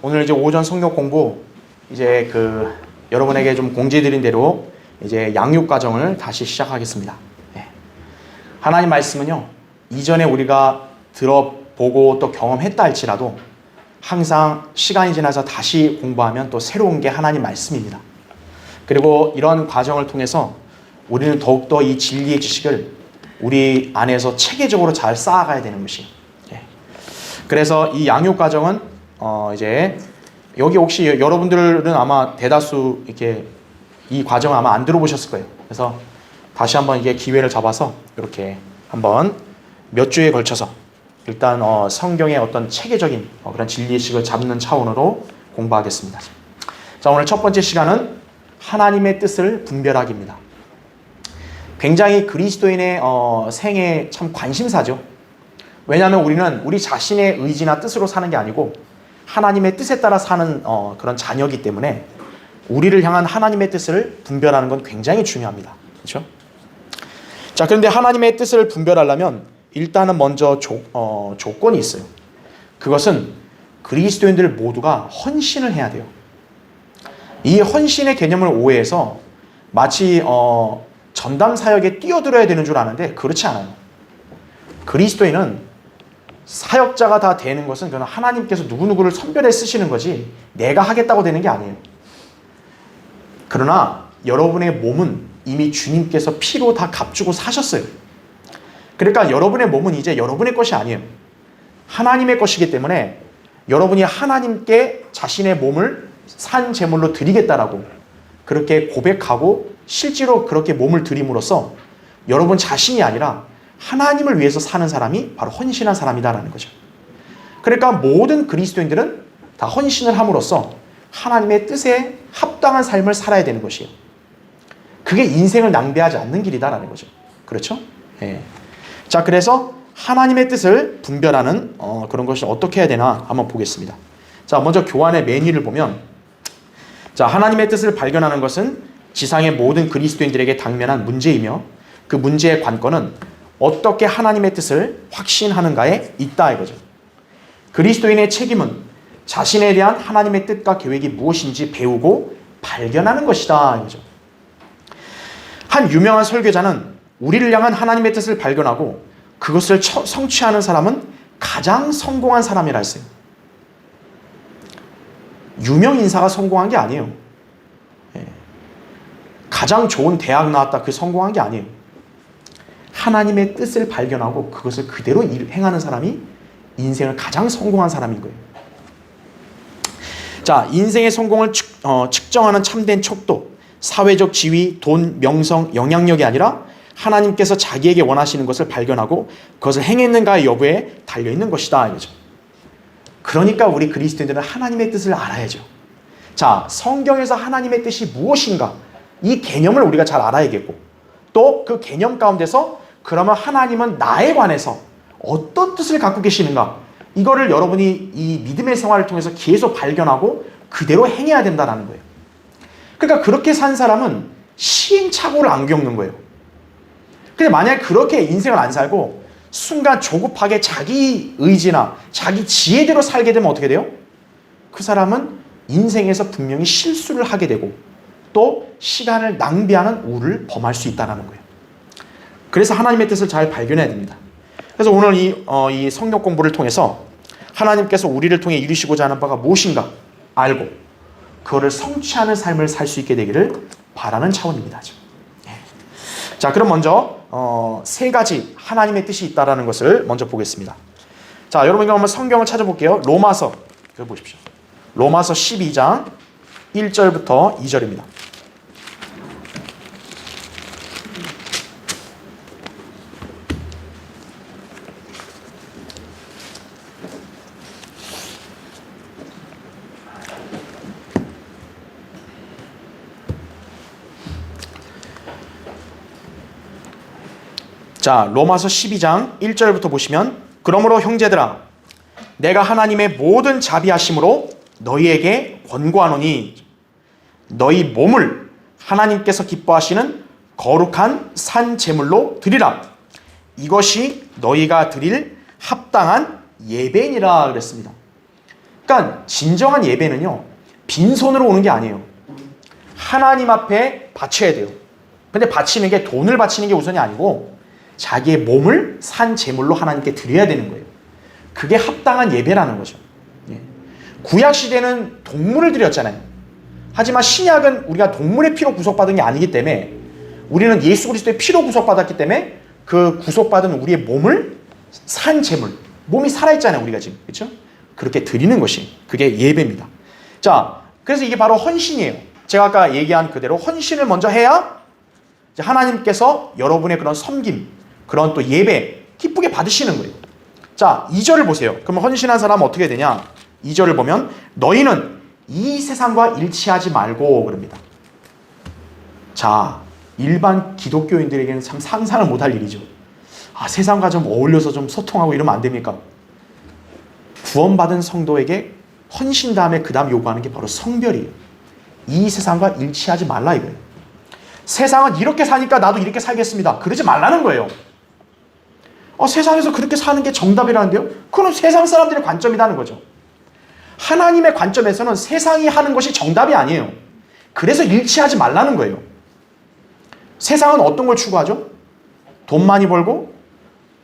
오늘 이제 오전 성경 공부 이제 여러분에게 좀 공지드린 대로 이제 양육 과정을 다시 시작하겠습니다. 하나님 말씀은요, 이전에 우리가 들어보고 또 경험했다 할지라도 항상 시간이 지나서 다시 공부하면 또 새로운 게 하나님 말씀입니다. 그리고 이런 과정을 통해서 우리는 더욱더 이 진리의 지식을 우리 안에서 체계적으로 잘 쌓아가야 되는 것이. 그래서 이 양육 과정은 이제 여기 혹시 여러분들은 아마 대다수 이렇게 이 과정을 아마 안 들어보셨을 거예요. 그래서 다시 한번 이게 기회를 잡아서 이렇게 한번 몇 주에 걸쳐서 일단 성경의 어떤 체계적인 그런 진리의식을 잡는 차원으로 공부하겠습니다. 자, 오늘 첫 번째 시간은 하나님의 뜻을 분별하기입니다. 굉장히 그리스도인의 생애 참 관심사죠. 왜냐하면 우리는 우리 자신의 의지나 뜻으로 사는 게 아니고 하나님의 뜻에 따라 사는 그런 자녀이기 때문에 우리를 향한 하나님의 뜻을 분별하는 건 굉장히 중요합니다. 그렇죠? 자, 그런데 하나님의 뜻을 분별하려면 일단은 먼저 조건이 있어요. 그것은 그리스도인들 모두가 헌신을 해야 돼요. 이 헌신의 개념을 오해해서 마치 전담 사역에 뛰어들어야 되는 줄 아는데 그렇지 않아요. 그리스도인은 사역자가 다 되는 것은 그냥 하나님께서 누구누구를 선별해 쓰시는 거지 내가 하겠다고 되는 게 아니에요. 그러나 여러분의 몸은 이미 주님께서 피로 다 값주고 사셨어요. 그러니까 여러분의 몸은 이제 여러분의 것이 아니에요. 하나님의 것이기 때문에 여러분이 하나님께 자신의 몸을 산 제물로 드리겠다라고 그렇게 고백하고 실제로 그렇게 몸을 드림으로써 여러분 자신이 아니라 하나님을 위해서 사는 사람이 바로 헌신한 사람이다라는 거죠. 그러니까 모든 그리스도인들은 다 헌신을 함으로써 하나님의 뜻에 합당한 삶을 살아야 되는 것이에요. 그게 인생을 낭비하지 않는 길이다라는 거죠. 그렇죠? 네. 자, 그래서 하나님의 뜻을 분별하는 그런 것이 어떻게 해야 되나 한번 보겠습니다. 자, 먼저 교환의 매뉴를 보면, 자, 하나님의 뜻을 발견하는 것은 지상의 모든 그리스도인들에게 당면한 문제이며 그 문제의 관건은 어떻게 하나님의 뜻을 확신하는가에 있다 이거죠. 그리스도인의 책임은 자신에 대한 하나님의 뜻과 계획이 무엇인지 배우고 발견하는 것이다 이거죠. 한 유명한 설교자는 우리를 향한 하나님의 뜻을 발견하고 그것을 성취하는 사람은 가장 성공한 사람이라 했어요. 유명 인사가 성공한 게 아니에요. 가장 좋은 대학 나왔다 그 성공한 게 아니에요. 하나님의 뜻을 발견하고 그것을 그대로 행하는 사람이 인생을 가장 성공한 사람인 거예요. 자, 인생의 성공을 측정하는 참된 척도, 사회적 지위, 돈, 명성, 영향력이 아니라 하나님께서 자기에게 원하시는 것을 발견하고 그것을 행했는가의 여부에 달려있는 것이다 이거죠. 그러니까 우리 그리스도인들은 하나님의 뜻을 알아야죠. 자, 성경에서 하나님의 뜻이 무엇인가 이 개념을 우리가 잘 알아야겠고 또 그 개념 가운데서 그러면 하나님은 나에 관해서 어떤 뜻을 갖고 계시는가 이거를 여러분이 이 믿음의 생활을 통해서 계속 발견하고 그대로 행해야 된다는 거예요. 그러니까 그렇게 산 사람은 시행착오를 안 겪는 거예요. 근데 만약에 그렇게 인생을 안 살고 순간 조급하게 자기 의지나 자기 지혜대로 살게 되면 어떻게 돼요? 그 사람은 인생에서 분명히 실수를 하게 되고 또 시간을 낭비하는 우를 범할 수 있다는 거예요. 그래서 하나님의 뜻을 잘 발견해야 됩니다. 그래서 오늘 이 성경 공부를 통해서 하나님께서 우리를 통해 이루시고자 하는 바가 무엇인가 알고 그거를 성취하는 삶을 살 수 있게 되기를 바라는 차원입니다. 자, 그럼 먼저 세 가지 하나님의 뜻이 있다는 것을 먼저 보겠습니다. 자, 여러분 한번 성경을 찾아볼게요. 로마서 보십시오. 로마서 12장 1절부터 2절입니다. 자, 로마서 12장 1절부터 보시면 그러므로 형제들아 내가 하나님의 모든 자비하심으로 너희에게 권고하노니 너희 몸을 하나님께서 기뻐하시는 거룩한 산 제물로 드리라. 이것이 너희가 드릴 합당한 예배니라 그랬습니다. 그러니까 진정한 예배는요, 빈손으로 오는 게 아니에요. 하나님 앞에 바쳐야 돼요. 근데 바치는 게 돈을 바치는 게 우선이 아니고 자기의 몸을 산 제물로 하나님께 드려야 되는 거예요. 그게 합당한 예배라는 거죠. 구약시대는 동물을 드렸잖아요. 하지만 신약은 우리가 동물의 피로 구속받은 게 아니기 때문에, 우리는 예수 그리스도의 피로 구속받았기 때문에 그 구속받은 우리의 몸을 산 제물, 몸이 살아있잖아요, 우리가 지금. 그렇죠? 그렇게 드리는 것이 그게 예배입니다. 자, 그래서 이게 바로 헌신이에요. 제가 아까 얘기한 그대로 헌신을 먼저 해야 이제 하나님께서 여러분의 그런 섬김, 그런 또 예배 기쁘게 받으시는 거예요. 자, 2절을 보세요. 그러면 헌신한 사람은 어떻게 되냐? 2절을 보면 너희는 이 세상과 일치하지 말고 그럽니다. 자, 일반 기독교인들에게는 참 상상을 못할 일이죠. 아, 세상과 좀 어울려서 좀 소통하고 이러면 안 됩니까? 구원받은 성도에게 헌신 다음에 그 다음 요구하는 게 바로 성별이에요. 이 세상과 일치하지 말라 이거예요. 세상은 이렇게 사니까 나도 이렇게 살겠습니다. 그러지 말라는 거예요. 세상에서 그렇게 사는 게 정답이라는데요? 그건 세상 사람들의 관점이라는 거죠. 하나님의 관점에서는 세상이 하는 것이 정답이 아니에요. 그래서 일치하지 말라는 거예요. 세상은 어떤 걸 추구하죠? 돈 많이 벌고,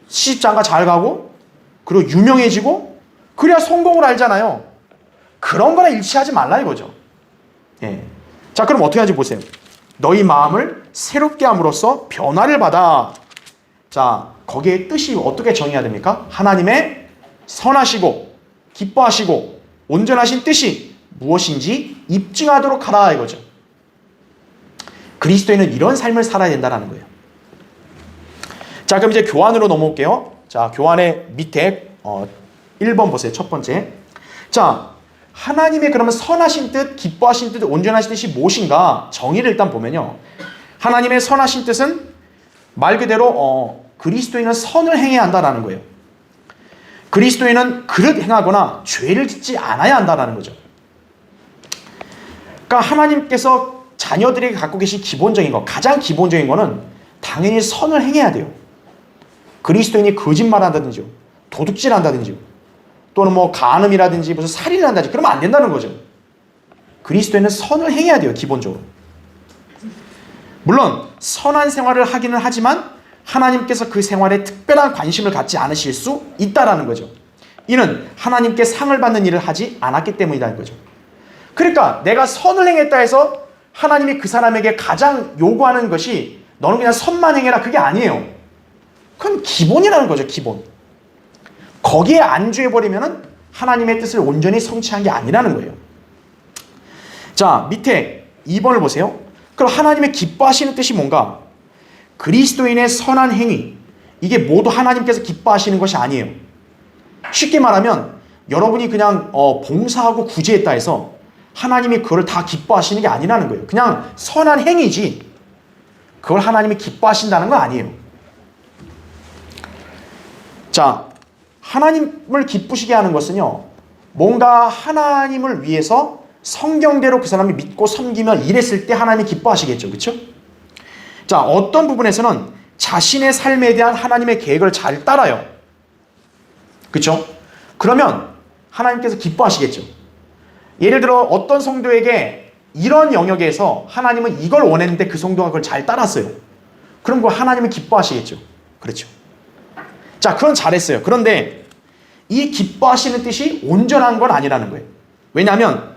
시집장가 잘 가고, 그리고 유명해지고, 그래야 성공을 알잖아요. 그런 거랑 일치하지 말라 이거죠. 예. 자, 그럼 어떻게 하지 보세요. 너희 마음을 새롭게 함으로써 변화를 받아. 자, 거기에 뜻이 어떻게 정의해야 됩니까? 하나님의 선하시고 기뻐하시고 온전하신 뜻이 무엇인지 입증하도록 하라 이거죠. 그리스도인은 이런 삶을 살아야 된다는 거예요. 자, 그럼 이제 교환으로 넘어올게요. 자, 교환의 밑에 1번 보세요. 첫 번째. 자, 하나님의 그러면 선하신 뜻, 기뻐하신 뜻, 온전하신 뜻이 무엇인가? 정의를 일단 보면요. 하나님의 선하신 뜻은 말 그대로 그리스도인은 선을 행해야 한다라는 거예요. 그리스도인은 그릇 행하거나 죄를 짓지 않아야 한다라는 거죠. 그러니까 하나님께서 자녀들에게 갖고 계신 기본적인 거, 가장 기본적인 거는 당연히 선을 행해야 돼요. 그리스도인이 거짓말한다든지요, 도둑질한다든지요, 또는 뭐 간음이라든지 무슨 살인을 한다든지 그러면 안 된다는 거죠. 그리스도인은 선을 행해야 돼요, 기본적으로. 물론 선한 생활을 하기는 하지만 하나님께서 그 생활에 특별한 관심을 갖지 않으실 수 있다라는 거죠. 이는 하나님께 상을 받는 일을 하지 않았기 때문이라는 거죠. 그러니까 내가 선을 행했다 해서 하나님이 그 사람에게 가장 요구하는 것이 너는 그냥 선만 행해라, 그게 아니에요. 그건 기본이라는 거죠, 기본. 거기에 안주해버리면 하나님의 뜻을 온전히 성취한 게 아니라는 거예요. 자, 밑에 2번을 보세요. 그럼 하나님의 기뻐하시는 뜻이 뭔가? 그리스도인의 선한 행위, 이게 모두 하나님께서 기뻐하시는 것이 아니에요. 쉽게 말하면 여러분이 그냥 봉사하고 구제했다 해서 하나님이 그걸 다 기뻐하시는 게 아니라는 거예요. 그냥 선한 행위지 그걸 하나님이 기뻐하신다는 건 아니에요. 자, 하나님을 기쁘시게 하는 것은요, 뭔가 하나님을 위해서 성경대로 그 사람이 믿고 섬기며 일했을 때 하나님이 기뻐하시겠죠. 그렇죠? 자, 어떤 부분에서는 자신의 삶에 대한 하나님의 계획을 잘 따라요. 그렇죠? 그러면 하나님께서 기뻐하시겠죠. 예를 들어 어떤 성도에게 이런 영역에서 하나님은 이걸 원했는데 그 성도가 그걸 잘 따랐어요. 그럼 그걸 하나님은 기뻐하시겠죠. 그렇죠? 자, 그건 잘했어요. 그런데 이 기뻐하시는 뜻이 온전한 건 아니라는 거예요. 왜냐하면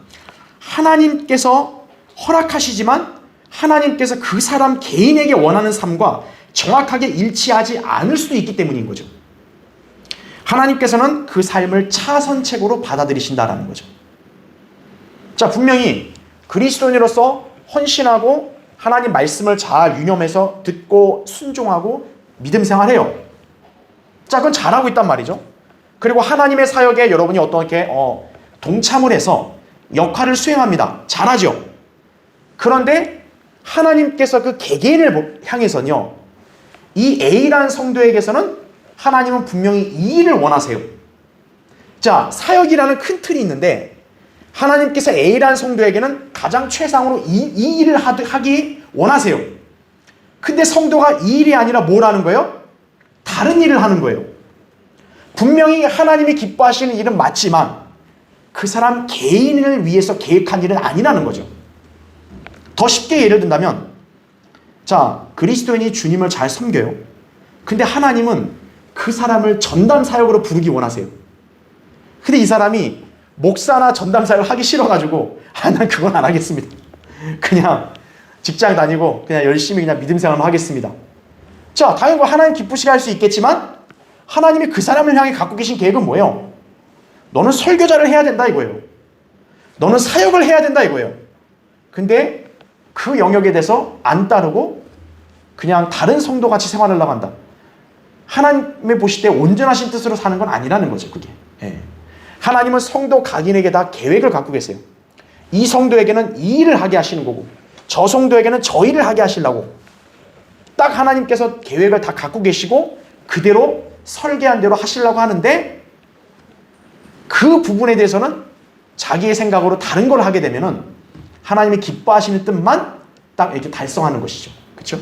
하나님께서 허락하시지만 하나님께서 그 사람 개인에게 원하는 삶과 정확하게 일치하지 않을 수도 있기 때문인 거죠. 하나님께서는 그 삶을 차선책으로 받아들이신다라는 거죠. 자, 분명히 그리스도인으로서 헌신하고 하나님 말씀을 잘 유념해서 듣고 순종하고 믿음 생활해요. 자, 그건 잘하고 있단 말이죠. 그리고 하나님의 사역에 여러분이 어떻게 동참을 해서 역할을 수행합니다. 잘하죠. 그런데 하나님께서 그 개개인을 향해서는요, 이 A라는 성도에게서는 하나님은 분명히 이 일을 원하세요. 자, 사역이라는 큰 틀이 있는데 하나님께서 A라는 성도에게는 가장 최상으로 이 일을 하기 원하세요. 근데 성도가 이 일이 아니라 뭘 하는 거예요? 다른 일을 하는 거예요. 분명히 하나님이 기뻐하시는 일은 맞지만 그 사람 개인을 위해서 계획한 일은 아니라는 거죠. 더 쉽게 예를 든다면, 자, 그리스도인이 주님을 잘 섬겨요. 근데 하나님은 그 사람을 전담 사역으로 부르기 원하세요. 근데 이 사람이 목사나 전담 사역을 하기 싫어가지고, 난 그건 안 하겠습니다. 그냥 직장 다니고 그냥 열심히 그냥 믿음 생활만 하겠습니다. 자, 당연히 하나님 기쁘시게 할 수 있겠지만, 하나님이 그 사람을 향해 갖고 계신 계획은 뭐예요? 너는 설교자를 해야 된다 이거예요. 너는 사역을 해야 된다 이거예요. 근데 그 영역에 대해서 안 따르고 그냥 다른 성도같이 생활하려고 한다. 하나님이 보실 때 온전하신 뜻으로 사는 건 아니라는 거죠, 그게. 예. 하나님은 성도 각인에게 다 계획을 갖고 계세요. 이 성도에게는 이 일을 하게 하시는 거고, 저 성도에게는 저 일을 하게 하시려고 딱 하나님께서 계획을 다 갖고 계시고 그대로 설계한 대로 하시려고 하는데, 그 부분에 대해서는 자기의 생각으로 다른 걸 하게 되면은 하나님이 기뻐하시는 뜻만 딱 이렇게 달성하는 것이죠. 그렇죠?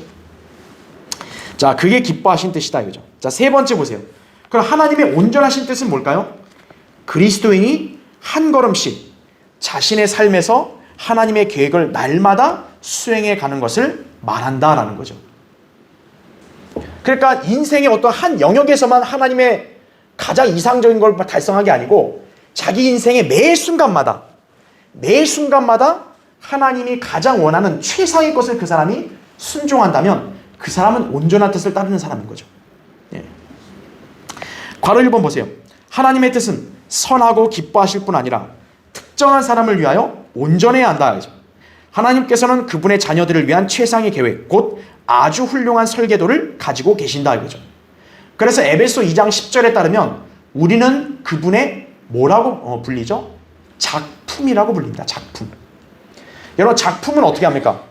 자, 그게 기뻐하신 뜻이다 이거죠. 자, 세 번째 보세요. 그럼 하나님의 온전하신 뜻은 뭘까요? 그리스도인이 한 걸음씩 자신의 삶에서 하나님의 계획을 날마다 수행해 가는 것을 말한다라는 거죠. 그러니까 인생의 어떤 한 영역에서만 하나님의 가장 이상적인 걸 달성한 게 아니고, 자기 인생의 매 순간마다 하나님이 가장 원하는 최상의 것을 그 사람이 순종한다면 그 사람은 온전한 뜻을 따르는 사람인 거죠. 예. 괄호 1번 보세요. 하나님의 뜻은 선하고 기뻐하실 뿐 아니라 특정한 사람을 위하여 온전해야 한다. 하나님께서는 그분의 자녀들을 위한 최상의 계획, 곧 아주 훌륭한 설계도를 가지고 계신다 이거죠. 그래서 에베소 2장 10절에 따르면 우리는 그분의 뭐라고 불리죠? 작품이라고 불립니다. 작품. 여러분, 작품은 어떻게 합니까?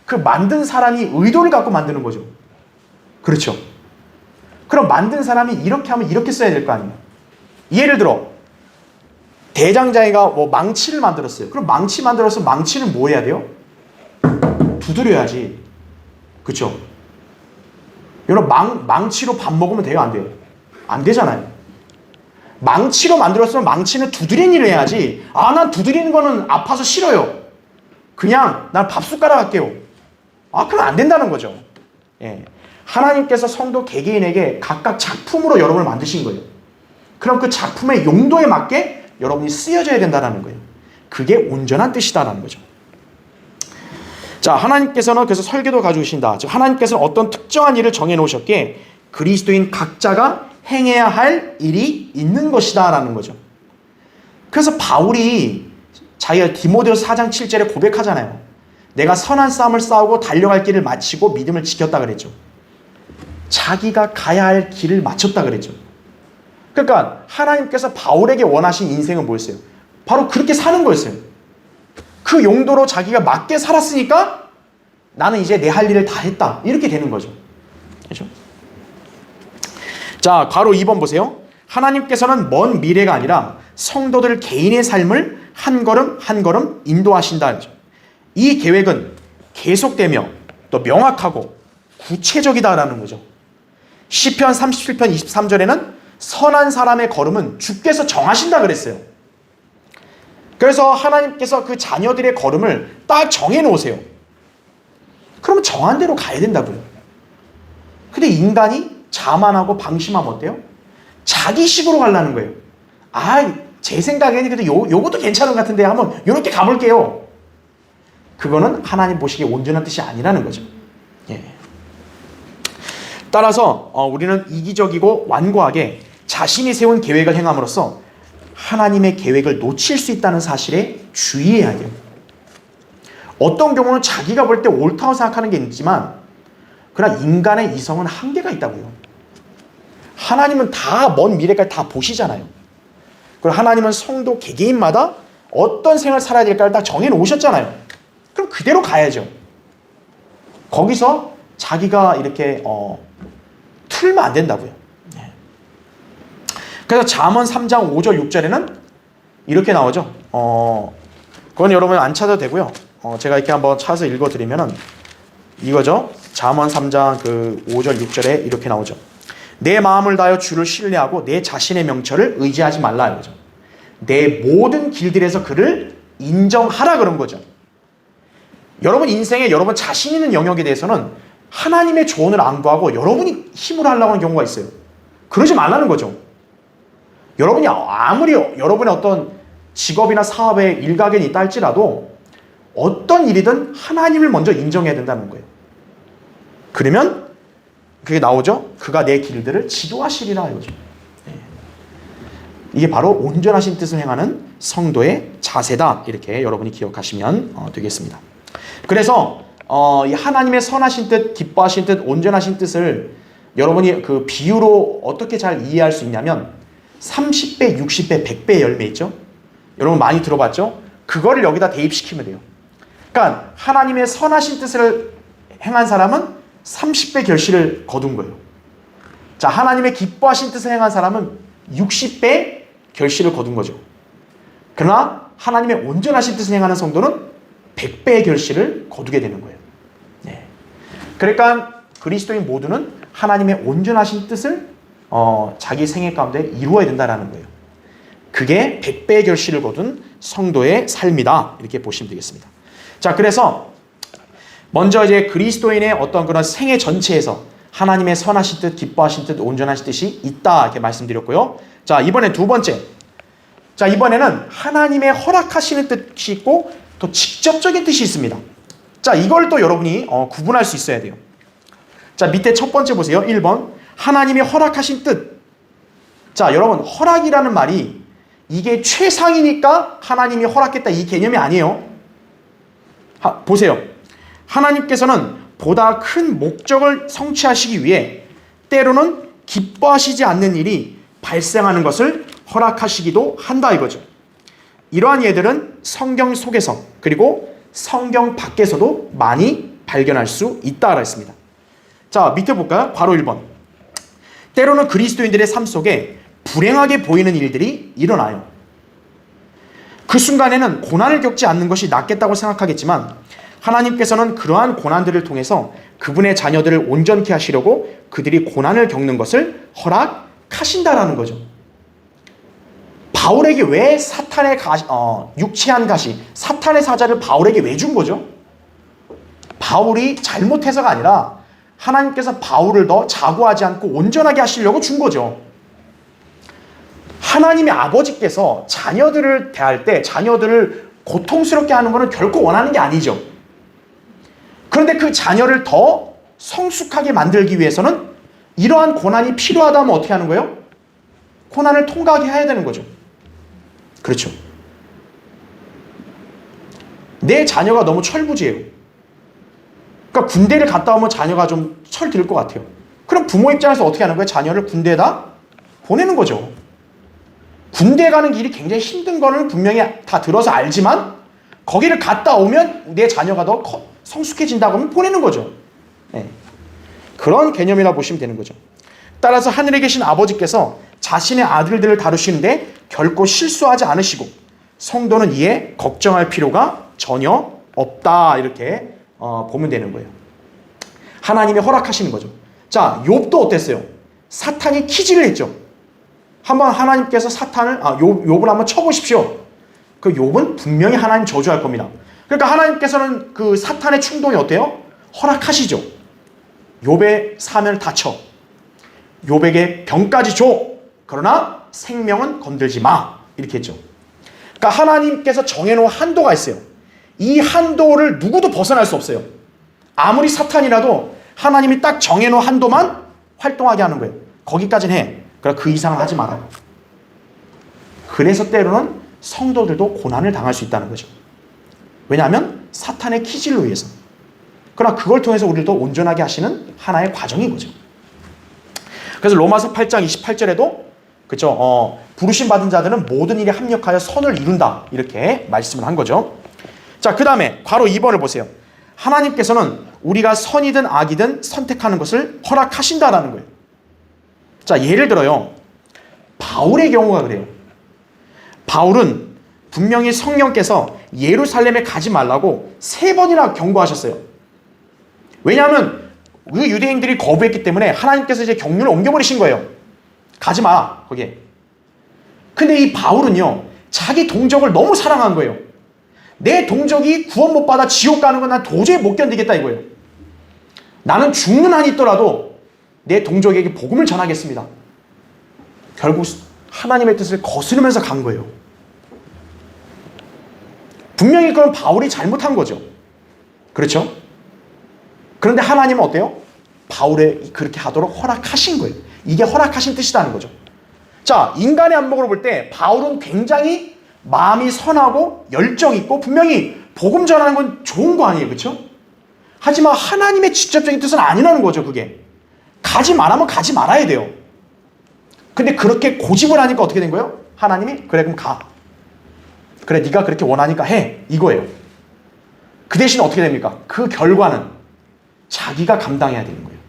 그 만든 사람이 의도를 갖고 만드는 거죠. 그렇죠? 그럼 만든 사람이 이렇게 하면 이렇게 써야 될 거 아니에요. 예를 들어 대장장이가 망치를 만들었어요. 그럼 망치 만들어서 망치는 뭐 해야 돼요? 두드려야지. 그렇죠? 여러분, 망치로 밥 먹으면 돼요? 안 돼요? 안 되잖아요. 망치로 만들었으면 망치는 두드리는 일을 해야지. 난 두드리는 거는 아파서 싫어요. 그냥 난 밥 숟가락 할게요. 그럼 안 된다는 거죠. 예. 하나님께서 성도 개개인에게 각각 작품으로 여러분을 만드신 거예요. 그럼 그 작품의 용도에 맞게 여러분이 쓰여져야 된다는 거예요. 그게 온전한 뜻이다라는 거죠. 자, 하나님께서는 그래서 설계도 가지고 계신다. 즉 하나님께서는 어떤 특정한 일을 정해놓으셨기에 그리스도인 각자가 행해야 할 일이 있는 것이다 라는 거죠. 그래서 바울이 자기가 디모데후서 4장 7절에 고백하잖아요. 내가 선한 싸움을 싸우고 달려갈 길을 마치고 믿음을 지켰다 그랬죠. 자기가 가야 할 길을 마쳤다 그랬죠. 그러니까 하나님께서 바울에게 원하신 인생은 뭐였어요? 바로 그렇게 사는 거였어요. 그 용도로 자기가 맞게 살았으니까 나는 이제 내 할 일을 다 했다. 이렇게 되는 거죠. 그렇죠? 자, 괄호 2번 보세요. 하나님께서는 먼 미래가 아니라 성도들 개인의 삶을 한 걸음 한 걸음 인도하신다. 이 계획은 계속되며 또 명확하고 구체적이다라는 거죠. 시편 37편 23절에는 선한 사람의 걸음은 주께서 정하신다 그랬어요. 그래서 하나님께서 그 자녀들의 걸음을 딱 정해놓으세요. 그러면 정한 대로 가야 된다고요. 근데 인간이 자만하고 방심하면 어때요? 자기식으로 가려는 거예요. 제 생각에는 그래도 요것도 괜찮은 것 같은데 한번 요렇게 가볼게요. 그거는 하나님 보시기에 온전한 뜻이 아니라는 거죠. 예. 따라서 우리는 이기적이고 완고하게 자신이 세운 계획을 행함으로써 하나님의 계획을 놓칠 수 있다는 사실에 주의해야 돼요. 어떤 경우는 자기가 볼 때 옳다고 생각하는 게 있지만, 그러나 인간의 이성은 한계가 있다고요. 하나님은 다 먼 미래까지 다 보시잖아요. 그리고 하나님은 성도 개개인마다 어떤 생활을 살아야 될까를 딱 정해놓으셨잖아요. 그럼 그대로 가야죠. 거기서 자기가 이렇게 틀면 안 된다고요. 그래서 잠언 3장 5절 6절에는 이렇게 나오죠. 그건 여러분 안 찾아도 되고요. 제가 이렇게 한번 찾아서 읽어드리면은 이거죠. 잠언 3장 5절 6절에 이렇게 나오죠. 내 마음을 다하여 주를 신뢰하고 내 자신의 명철을 의지하지 말라 이거죠. 내 모든 길들에서 그를 인정하라 그런 거죠. 여러분 인생에 여러분 자신 있는 영역에 대해서는 하나님의 조언을 안 구하고 여러분이 힘으로 하려고 하는 경우가 있어요. 그러지 말라는 거죠. 여러분이 아무리 여러분의 어떤 직업이나 사업에 일가견이 있다 할지라도 어떤 일이든 하나님을 먼저 인정해야 된다는 거예요. 그러면 그게 나오죠. 그가 내 길들을 지도하시리라 이거죠. 이게 바로 온전하신 뜻을 행하는 성도의 자세다. 이렇게 여러분이 기억하시면 되겠습니다. 그래서 이 하나님의 선하신 뜻, 기뻐하신 뜻, 온전하신 뜻을 여러분이 그 비유로 어떻게 잘 이해할 수 있냐면 30배, 60배, 100배 열매 있죠? 여러분 많이 들어봤죠? 그거를 여기다 대입시키면 돼요. 그러니까 하나님의 선하신 뜻을 행한 사람은 30배 결실을 거둔 거예요. 자, 하나님의 기뻐하신 뜻을 행한 사람은 60배 결실을 거둔 거죠. 그러나 하나님의 온전하신 뜻을 행하는 성도는 100배의 결실을 거두게 되는 거예요. 네. 그러니까 그리스도인 모두는 하나님의 온전하신 뜻을 자기 생애 가운데 이루어야 된다는 거예요. 그게 100배의 결실을 거둔 성도의 삶이다. 이렇게 보시면 되겠습니다. 자, 그래서 먼저 이제 그리스도인의 어떤 그런 생애 전체에서 하나님의 선하신 뜻, 기뻐하신 뜻, 온전하신 뜻이 있다. 이렇게 말씀드렸고요. 자, 이번에 두 번째. 자, 이번에는 하나님의 허락하시는 뜻이 있고 또 직접적인 뜻이 있습니다. 자, 이걸 또 여러분이 구분할 수 있어야 돼요. 자, 밑에 첫 번째 보세요. 1번. 하나님의 허락하신 뜻. 자, 여러분, 허락이라는 말이 이게 최상이니까 하나님이 허락했다 이 개념이 아니에요. 보세요. 하나님께서는 보다 큰 목적을 성취하시기 위해 때로는 기뻐하시지 않는 일이 발생하는 것을 허락하시기도 한다 이거죠. 이러한 예들은 성경 속에서 그리고 성경 밖에서도 많이 발견할 수 있다고 했습니다. 자, 밑에 볼까요? 바로 1번. 때로는 그리스도인들의 삶 속에 불행하게 보이는 일들이 일어나요. 그 순간에는 고난을 겪지 않는 것이 낫겠다고 생각하겠지만 하나님께서는 그러한 고난들을 통해서 그분의 자녀들을 온전케 하시려고 그들이 고난을 겪는 것을 허락하신다라는 거죠. 바울에게 왜 사탄의 육체한 가시, 사탄의 사자를 바울에게 왜 준 거죠? 바울이 잘못해서가 아니라 하나님께서 바울을 더 자고하지 않고 온전하게 하시려고 준 거죠. 하나님의 아버지께서 자녀들을 대할 때 자녀들을 고통스럽게 하는 것은 결코 원하는 게 아니죠. 그런데 그 자녀를 더 성숙하게 만들기 위해서는 이러한 고난이 필요하다면 어떻게 하는 거예요? 고난을 통과하게 해야 되는 거죠. 그렇죠. 내 자녀가 너무 철부지예요. 그러니까 군대를 갔다 오면 자녀가 좀 철 들 것 같아요. 그럼 부모 입장에서 어떻게 하는 거예요? 자녀를 군대에다 보내는 거죠. 군대 가는 길이 굉장히 힘든 거는 분명히 다 들어서 알지만 거기를 갔다 오면 내 자녀가 더 성숙해진다고 하면 보내는 거죠. 네. 그런 개념이라 보시면 되는 거죠. 따라서 하늘에 계신 아버지께서 자신의 아들들을 다루시는데 결코 실수하지 않으시고 성도는 이에 걱정할 필요가 전혀 없다 이렇게 보면 되는 거예요. 하나님이 허락하시는 거죠. 자, 욥도 어땠어요? 사탄이 키질을 했죠. 한번 하나님께서 욥을 한번 쳐보십시오. 그 욥은 분명히 하나님 저주할 겁니다. 그러니까 하나님께서는 그 사탄의 충동이 어때요? 허락하시죠. 욥의 사면을 다쳐. 욥에게 병까지 줘. 그러나 생명은 건들지 마. 이렇게 했죠. 그러니까 하나님께서 정해놓은 한도가 있어요. 이 한도를 누구도 벗어날 수 없어요. 아무리 사탄이라도 하나님이 딱 정해놓은 한도만 활동하게 하는 거예요. 거기까지는 해. 그러나 그 이상은 하지 말아요. 그래서 때로는 성도들도 고난을 당할 수 있다는 거죠. 왜냐하면 사탄의 키질로 의해서. 그러나 그걸 통해서 우리를 더 온전하게 하시는 하나의 과정인 거죠. 그래서 로마서 8장 28절에도 그렇죠. 부르심 받은 자들은 모든 일에 합력하여 선을 이룬다. 이렇게 말씀을 한 거죠. 자, 그 다음에 바로 2번을 보세요. 하나님께서는 우리가 선이든 악이든 선택하는 것을 허락하신다라는 거예요. 자, 예를 들어요. 바울의 경우가 그래요. 바울은 분명히 성령께서 예루살렘에 가지 말라고 3번이나 경고하셨어요. 왜냐하면 그 유대인들이 거부했기 때문에 하나님께서 이제 경륜을 옮겨버리신 거예요. 가지 마, 거기에. 근데 이 바울은요, 자기 동족을 너무 사랑한 거예요. 내 동족이 구원 못 받아 지옥 가는 건 난 도저히 못 견디겠다 이거예요. 나는 죽는 한이 있더라도 내 동족에게 복음을 전하겠습니다. 결국 하나님의 뜻을 거스르면서 간 거예요. 분명히 그건 바울이 잘못한 거죠. 그렇죠? 그런데 하나님은 어때요? 바울에 그렇게 하도록 허락하신 거예요. 이게 허락하신 뜻이라는 거죠. 자, 인간의 안목으로 볼 때 바울은 굉장히 마음이 선하고 열정 있고 분명히 복음 전하는 건 좋은 거 아니에요. 그렇죠? 하지만 하나님의 직접적인 뜻은 아니라는 거죠. 그게. 가지 말라면 가지 말아야 돼요. 근데 그렇게 고집을 하니까 어떻게 된 거예요? 하나님이 그래 그럼 가. 그래 네가 그렇게 원하니까 해. 이거예요. 그 대신 어떻게 됩니까? 그 결과는 자기가 감당해야 되는 거예요.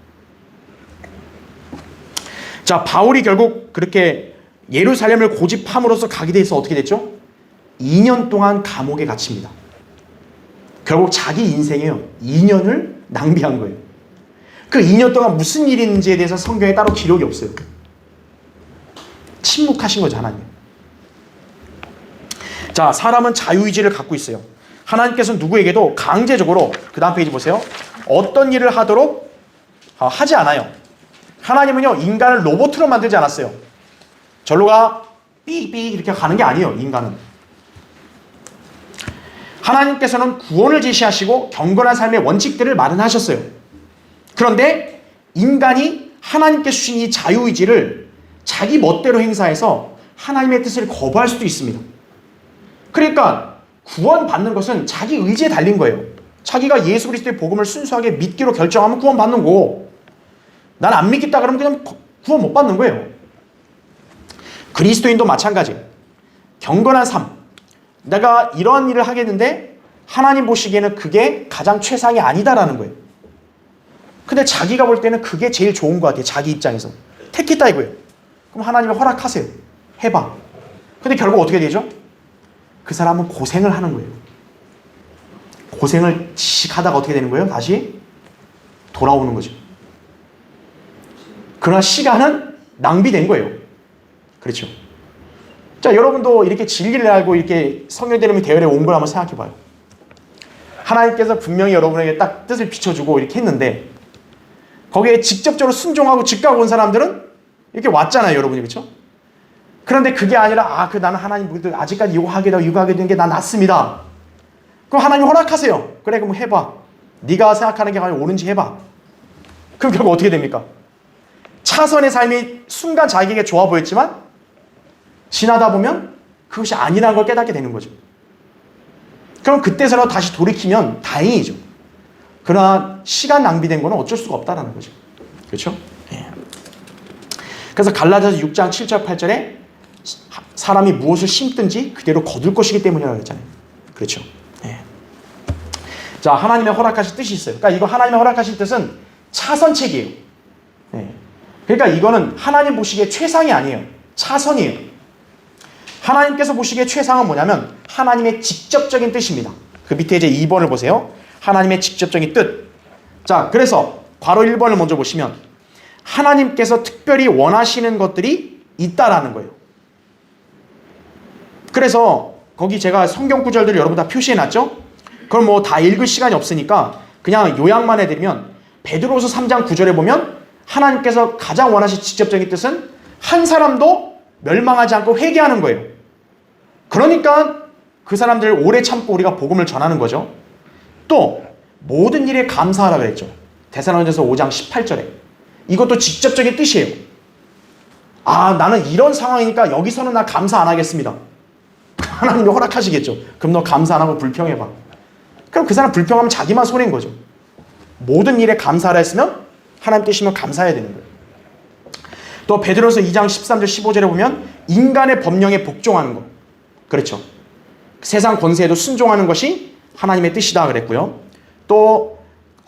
자, 바울이 결국 그렇게 예루살렘을 고집함으로써 가게 돼서 어떻게 됐죠? 2년 동안 감옥에 갇힙니다. 결국 자기 인생에요. 2년을 낭비한 거예요. 그 2년 동안 무슨 일이 있는지에 대해서 성경에 따로 기록이 없어요. 침묵하신 거죠, 하나님. 자, 사람은 자유의지를 갖고 있어요. 하나님께서는 누구에게도 강제적으로, 그 다음 페이지 보세요. 어떤 일을 하도록 하지 않아요. 하나님은요, 인간을 로봇으로 만들지 않았어요. 절로 가, 삐삐 이렇게 가는 게 아니에요, 인간은. 하나님께서는 구원을 제시하시고 경건한 삶의 원칙들을 마련하셨어요. 그런데 인간이 하나님께 주신 이 자유의지를 자기 멋대로 행사해서 하나님의 뜻을 거부할 수도 있습니다. 그러니까 구원받는 것은 자기 의지에 달린 거예요. 자기가 예수 그리스도의 복음을 순수하게 믿기로 결정하면 구원받는 거고, 난 안 믿겠다 그러면 그냥 구원 못 받는 거예요. 그리스도인도 마찬가지예요. 경건한 삶. 내가 이러한 일을 하겠는데 하나님 보시기에는 그게 가장 최상이 아니다라는 거예요. 근데 자기가 볼 때는 그게 제일 좋은 것 같아요. 자기 입장에서. 택했다 이거예요. 그럼 하나님이 허락하세요. 해봐. 근데 결국 어떻게 되죠? 그 사람은 고생을 하는 거예요. 고생을 지식하다가 어떻게 되는 거예요? 다시 돌아오는 거죠. 그러나 시간은 낭비된 거예요. 그렇죠? 자, 여러분도 이렇게 진리를 알고 이렇게 성령의 이름의 대열에 온 걸 한번 생각해 봐요. 하나님께서 분명히 여러분에게 딱 뜻을 비춰주고 이렇게 했는데 거기에 직접적으로 순종하고 즉각 온 사람들은 이렇게 왔잖아요, 여러분이. 그렇죠? 그런데 그게 아니라 나는 하나님 아직까지 요구하게 되는 게 난 낫습니다. 그럼 하나님 허락하세요. 그래, 그럼 해봐. 네가 생각하는 게 과연 옳은지 해봐. 그럼 결국 어떻게 됩니까? 차선의 삶이 순간 자기에게 좋아 보였지만 지나다 보면 그것이 아니라는 걸 깨닫게 되는 거죠. 그럼 그때서라도 다시 돌이키면 다행이죠. 그러나 시간 낭비된 거는 어쩔 수가 없다라는 거죠. 그렇죠? 예. 그래서 갈라디아서 6장 7절 8절에 사람이 무엇을 심든지 그대로 거둘 것이기 때문이라고 했잖아요. 그렇죠? 예. 자, 하나님의 허락하신 뜻이 있어요. 그러니까 이거 하나님의 허락하신 뜻은 차선책이에요. 예. 그러니까 이거는 하나님 보시기에 최상이 아니에요. 차선이에요. 하나님께서 보시기에 최상은 뭐냐면 하나님의 직접적인 뜻입니다. 그 밑에 이제 2번을 보세요. 하나님의 직접적인 뜻. 자, 그래서 괄호 1번을 먼저 보시면 하나님께서 특별히 원하시는 것들이 있다라는 거예요. 그래서 거기 제가 성경 구절들을 여러분 다 표시해놨죠? 그럼 뭐 다 읽을 시간이 없으니까 그냥 요약만 해드리면 베드로서 3장 9절에 보면 하나님께서 가장 원하신 직접적인 뜻은 한 사람도 멸망하지 않고 회개하는 거예요. 그러니까 그 사람들을 오래 참고 우리가 복음을 전하는 거죠. 또 모든 일에 감사하라 그랬죠. 데살로니가서 5장 18절에. 이것도 직접적인 뜻이에요. 나는 이런 상황이니까 여기서는 나 감사 안 하겠습니다. 하나님이 허락하시겠죠. 그럼 너 감사 안 하고 불평해봐. 그럼 그 사람 불평하면 자기만 손해인 거죠. 모든 일에 감사하라 했으면 하나님 뜻이면 감사해야 되는 거예요. 또 베드로서 2장 13절 15절에 보면 인간의 법령에 복종하는 것. 그렇죠. 세상 권세에도 순종하는 것이 하나님의 뜻이다 그랬고요. 또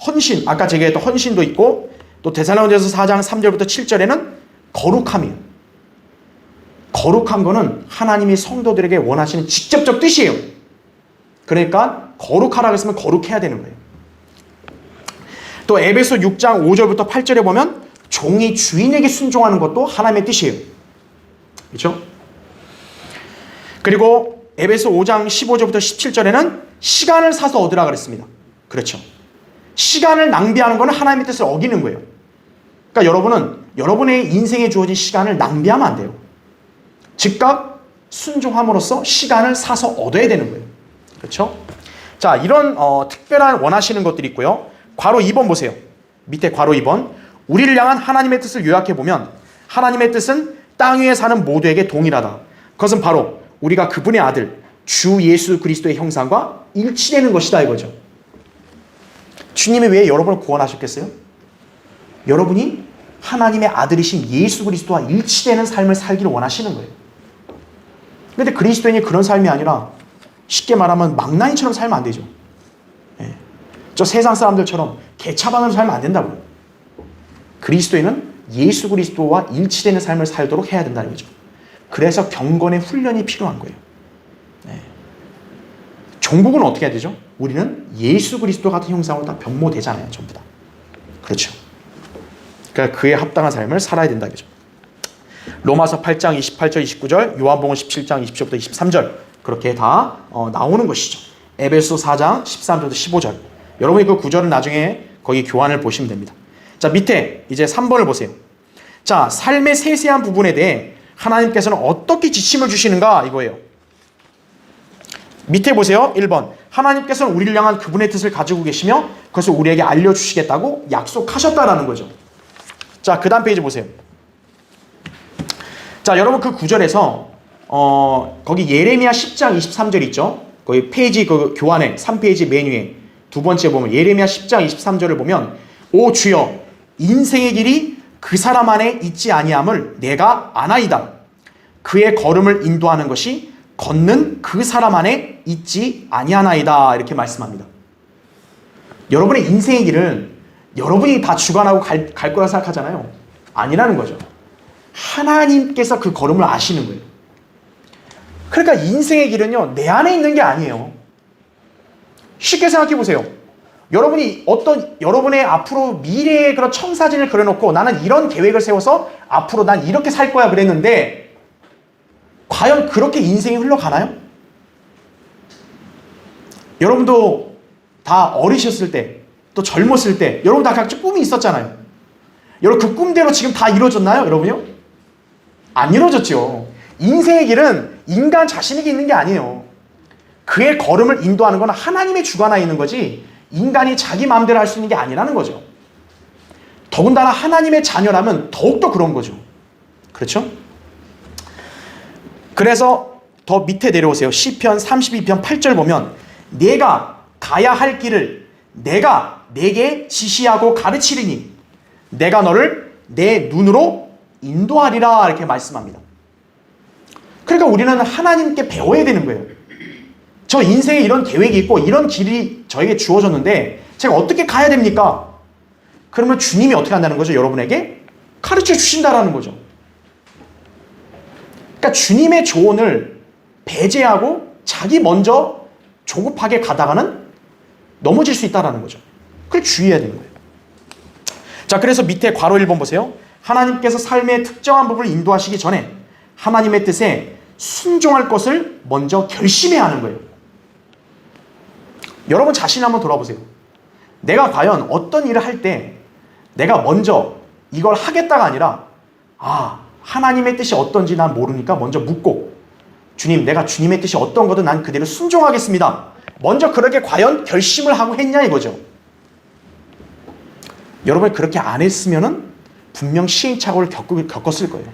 헌신, 아까 제가 했던 헌신도 있고 또 데살로니가서 4장 3절부터 7절에는 거룩함이에요. 거룩한 거는 하나님이 성도들에게 원하시는 직접적 뜻이에요. 그러니까 거룩하라고 했으면 거룩해야 되는 거예요. 또 에베소 6장 5절부터 8절에 보면 종이 주인에게 순종하는 것도 하나님의 뜻이에요. 그렇죠? 그리고 에베소 5장 15절부터 17절에는 시간을 사서 얻으라 그랬습니다. 그렇죠. 시간을 낭비하는 것은 하나님의 뜻을 어기는 거예요. 그러니까 여러분은 여러분의 인생에 주어진 시간을 낭비하면 안 돼요. 즉각 순종함으로써 시간을 사서 얻어야 되는 거예요. 그렇죠? 자, 이런 특별한 원하시는 것들이 있고요. 괄호 2번 보세요. 밑에 괄호 2번. 우리를 향한 하나님의 뜻을 요약해 보면 하나님의 뜻은 땅 위에 사는 모두에게 동일하다. 그것은 바로 우리가 그분의 아들 주 예수 그리스도의 형상과 일치되는 것이다 이거죠. 주님이 왜 여러분을 구원하셨겠어요? 여러분이 하나님의 아들이신 예수 그리스도와 일치되는 삶을 살기를 원하시는 거예요. 그런데 그리스도인이 그런 삶이 아니라 쉽게 말하면 망나니처럼 살면 안 되죠. 예. 저 세상 사람들처럼 개차반으로 살면 안 된다고요. 그리스도인은 예수 그리스도와 일치되는 삶을 살도록 해야 된다는 거죠. 그래서 경건의 훈련이 필요한 거예요. 예. 종국은 어떻게 해야 되죠? 우리는 예수 그리스도 같은 형상으로 다 변모되잖아요. 전부 다. 그렇죠. 그러니까 그에 합당한 삶을 살아야 된다 이거죠. 로마서 8장 28절 29절, 요한복음 17장 20절부터 23절 그렇게 다 나오는 것이죠. 에베소 4장 13절부터 15절. 여러분이 그 구절은 나중에 거기 교환을 보시면 됩니다. 자, 밑에 이제 3번을 보세요. 자, 삶의 세세한 부분에 대해 하나님께서는 어떻게 지침을 주시는가 이거예요. 밑에 보세요. 1번. 하나님께서는 우리를 향한 그분의 뜻을 가지고 계시며 그것을 우리에게 알려주시겠다고 약속하셨다라는 거죠. 자, 그 다음 페이지 보세요. 자, 여러분 그 구절에서 거기 예레미야 10장 23절 있죠? 거기 페이지 그 교환에 3페이지 맨 위에 두 번째 보면 예레미야 10장 23절을 보면 오 주여 인생의 길이 그 사람 안에 있지 아니함을 내가 아나이다. 그의 걸음을 인도하는 것이 걷는 그 사람 안에 있지 아니하나이다. 이렇게 말씀합니다. 여러분의 인생의 길은 여러분이 다 주관하고 갈 거라 생각하잖아요. 아니라는 거죠. 하나님께서 그 걸음을 아시는 거예요. 그러니까 인생의 길은요, 내 안에 있는 게 아니에요. 쉽게 생각해 보세요. 여러분이 여러분의 앞으로 미래의 그런 청사진을 그려놓고 나는 이런 계획을 세워서 앞으로 난 이렇게 살 거야 그랬는데 과연 그렇게 인생이 흘러가나요? 여러분도 다 어리셨을 때, 또 젊었을 때 여러분 다 각자 꿈이 있었잖아요. 여러분 그 꿈대로 지금 다 이루어졌나요? 여러분요? 안 이루어졌죠. 인생의 길은 인간 자신에게 있는 게 아니에요. 그의 걸음을 인도하는 건 하나님의 주관하에 있는 거지 인간이 자기 마음대로 할 수 있는 게 아니라는 거죠. 더군다나 하나님의 자녀라면 더욱더 그런 거죠. 그렇죠? 그래서 더 밑에 내려오세요. 시편 32편 8절 보면 내가 가야 할 길을 내가 내게 지시하고 가르치리니 내가 너를 내 눈으로 인도하리라 이렇게 말씀합니다. 그러니까 우리는 하나님께 배워야 되는 거예요. 저 인생에 이런 계획이 있고 이런 길이 저에게 주어졌는데 제가 어떻게 가야 됩니까? 그러면 주님이 어떻게 한다는 거죠? 여러분에게 가르쳐 주신다라는 거죠. 그러니까 주님의 조언을 배제하고 자기 먼저 조급하게 가다가는 넘어질 수 있다는 거죠. 그걸 주의해야 되는 거예요. 자, 그래서 밑에 괄호 1번 보세요. 하나님께서 삶의 특정한 부분을 인도하시기 전에 하나님의 뜻에 순종할 것을 먼저 결심해야 하는 거예요. 여러분 자신을 한번 돌아보세요. 내가 과연 어떤 일을 할 때 내가 먼저 이걸 하겠다가 아니라 하나님의 뜻이 어떤지 난 모르니까 먼저 묻고 주님, 내가 주님의 뜻이 어떤 거든 난 그대로 순종하겠습니다. 먼저 그렇게 과연 결심을 하고 했냐 이거죠. 여러분이 그렇게 안 했으면은 분명 시행착오를 겪었을 거예요.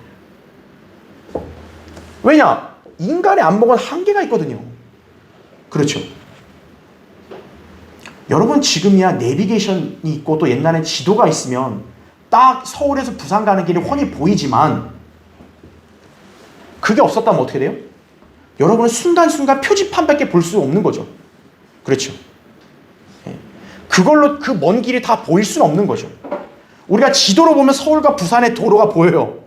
왜냐? 인간의 안목은 한계가 있거든요. 그렇죠. 여러분 지금이야 내비게이션이 있고 또 옛날엔 지도가 있으면 딱 서울에서 부산 가는 길이 훤히 보이지만 그게 없었다면 어떻게 돼요? 여러분은 순간순간 표지판밖에 볼 수 없는 거죠. 그렇죠. 그걸로 그 먼 길이 다 보일 수는 없는 거죠. 우리가 지도로 보면 서울과 부산의 도로가 보여요.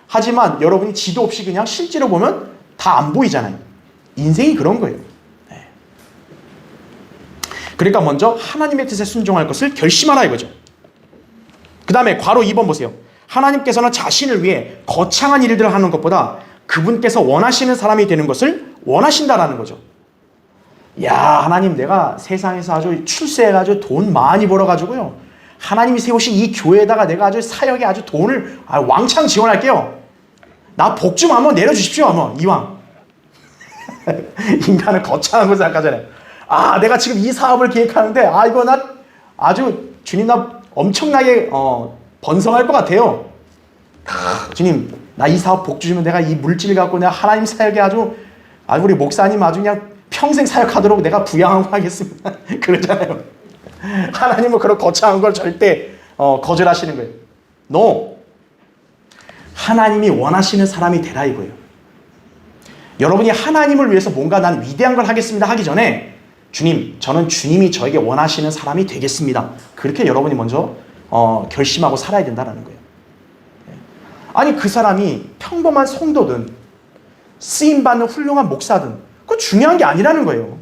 하지만 여러분이 지도 없이 그냥 실제로 보면 다 안 보이잖아요. 인생이 그런 거예요. 그러니까 먼저 하나님의 뜻에 순종할 것을 결심하라 이거죠. 그 다음에 괄호 2번 보세요. 하나님께서는 자신을 위해 거창한 일들을 하는 것보다 그분께서 원하시는 사람이 되는 것을 원하신다라는 거죠. 야, 하나님, 내가 세상에서 아주 출세해가지고 돈 많이 벌어가지고요, 하나님이 세우신 이 교회에다가 내가 아주 사역에 아주 돈을 왕창 지원할게요. 나 복 좀 한번 내려주십시오. 한번 이왕. 인간은 거창한 걸 생각하잖아요. 아, 내가 지금 이 사업을 기획하는데 이거 나 아주 주님, 나 엄청나게 번성할 것 같아요. 주님, 나 이 사업 복 주시면 내가 이 물질 갖고 내가 하나님 사역에 아주 우리 목사님 아주 그냥 평생 사역하도록 내가 부양하고 하겠습니다. 그러잖아요. 하나님은 그런 거창한 걸 절대 거절하시는 거예요. No. 하나님이 원하시는 사람이 되라 이거예요. 여러분이 하나님을 위해서 뭔가 난 위대한 걸 하겠습니다 하기 전에, 주님, 저는 주님이 저에게 원하시는 사람이 되겠습니다. 그렇게 여러분이 먼저 결심하고 살아야 된다는 거예요. 아니, 그 사람이 평범한 성도든 쓰임받는 훌륭한 목사든 그건 중요한 게 아니라는 거예요.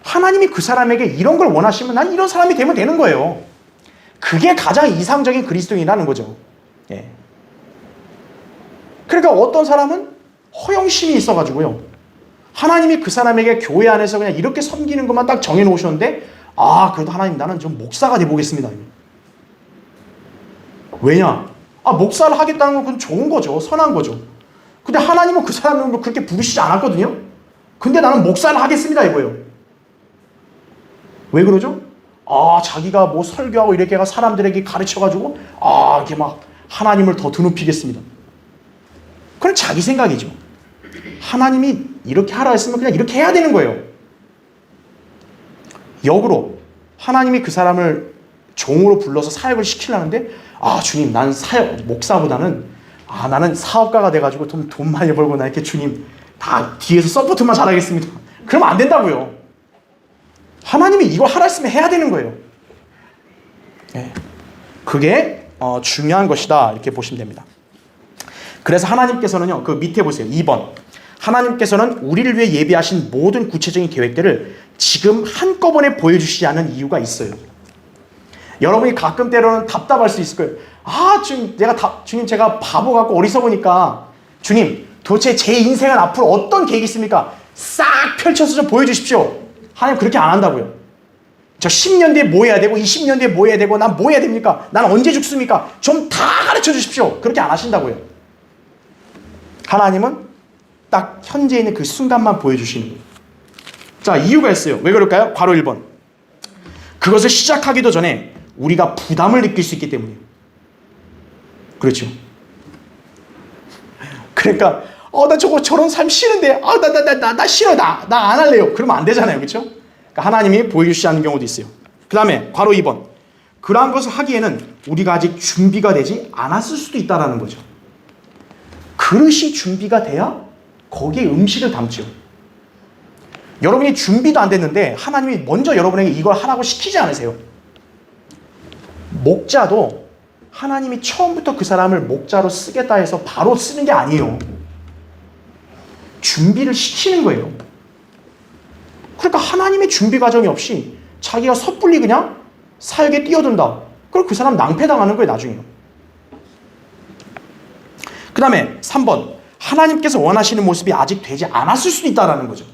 하나님이 그 사람에게 이런 걸 원하시면 난 이런 사람이 되면 되는 거예요. 그게 가장 이상적인 그리스도인이라는 거죠. 예. 그러니까 어떤 사람은 허영심이 있어가지고요, 하나님이 그 사람에게 교회 안에서 그냥 이렇게 섬기는 것만 딱 정해놓으셨는데, 그래도 하나님, 나는 좀 목사가 돼보겠습니다. 왜냐? 목사를 하겠다는 건 그건 좋은 거죠. 선한 거죠. 근데 하나님은 그 사람을 그렇게 부르시지 않았거든요. 근데 나는 목사를 하겠습니다 이거예요. 왜 그러죠? 자기가 뭐 설교하고 이렇게 사람들에게 가르쳐가지고 이렇게 막 하나님을 더 드높이겠습니다. 그건 자기 생각이죠. 하나님이 이렇게 하라 했으면 그냥 이렇게 해야 되는 거예요. 역으로 하나님이 그 사람을 종으로 불러서 사역을 시키려는데, 주님, 나는 목사보다는 나는 사업가가 돼가지고 돈 많이 벌고 나 이렇게 주님 다 뒤에서 서포트만 잘하겠습니다. 그러면 안 된다고요. 하나님이 이거 하라 했으면 해야 되는 거예요. 네. 그게 중요한 것이다 이렇게 보시면 됩니다. 그래서 하나님께서는요, 그 밑에 보세요. 2번. 하나님께서는 우리를 위해 예비하신 모든 구체적인 계획들을 지금 한꺼번에 보여주시지 않은 이유가 있어요. 여러분이 가끔 때로는 답답할 수 있을 거예요. 주님, 제가 바보 같고 어리석으니까 주님, 도대체 제 인생은 앞으로 어떤 계획이 있습니까? 싹 펼쳐서 좀 보여주십시오. 하나님 그렇게 안 한다고요. 저 10년 뒤에 뭐 해야 되고 20년 뒤에 뭐 해야 되고 난 뭐 해야 됩니까? 난 언제 죽습니까? 좀 다 가르쳐 주십시오. 그렇게 안 하신다고요. 하나님은 딱 현재 있는 그 순간만 보여주시는 거예요. 자, 이유가 있어요. 왜 그럴까요? 괄호 1번. 그것을 시작하기도 전에 우리가 부담을 느낄 수 있기 때문이에요. 그렇죠. 그러니까 나 저런 삶 싫은데 나 싫어. 나 안 할래요. 그러면 안 되잖아요. 그렇죠? 그러니까 하나님이 보여주시지 않는 경우도 있어요. 그 다음에 괄호 2번. 그러한 것을 하기에는 우리가 아직 준비가 되지 않았을 수도 있다는 거죠. 그릇이 준비가 돼야 거기에 음식을 담죠. 여러분이 준비도 안 됐는데 하나님이 먼저 여러분에게 이걸 하라고 시키지 않으세요. 목자도 하나님이 처음부터 그 사람을 목자로 쓰겠다 해서 바로 쓰는 게 아니에요. 준비를 시키는 거예요. 그러니까 하나님의 준비 과정이 없이 자기가 섣불리 그냥 사역에 뛰어든다. 그럼 그 사람 낭패당하는 거예요, 나중에요. 그 다음에 3번. 하나님께서 원하시는 모습이 아직 되지 않았을 수도 있다는 거죠.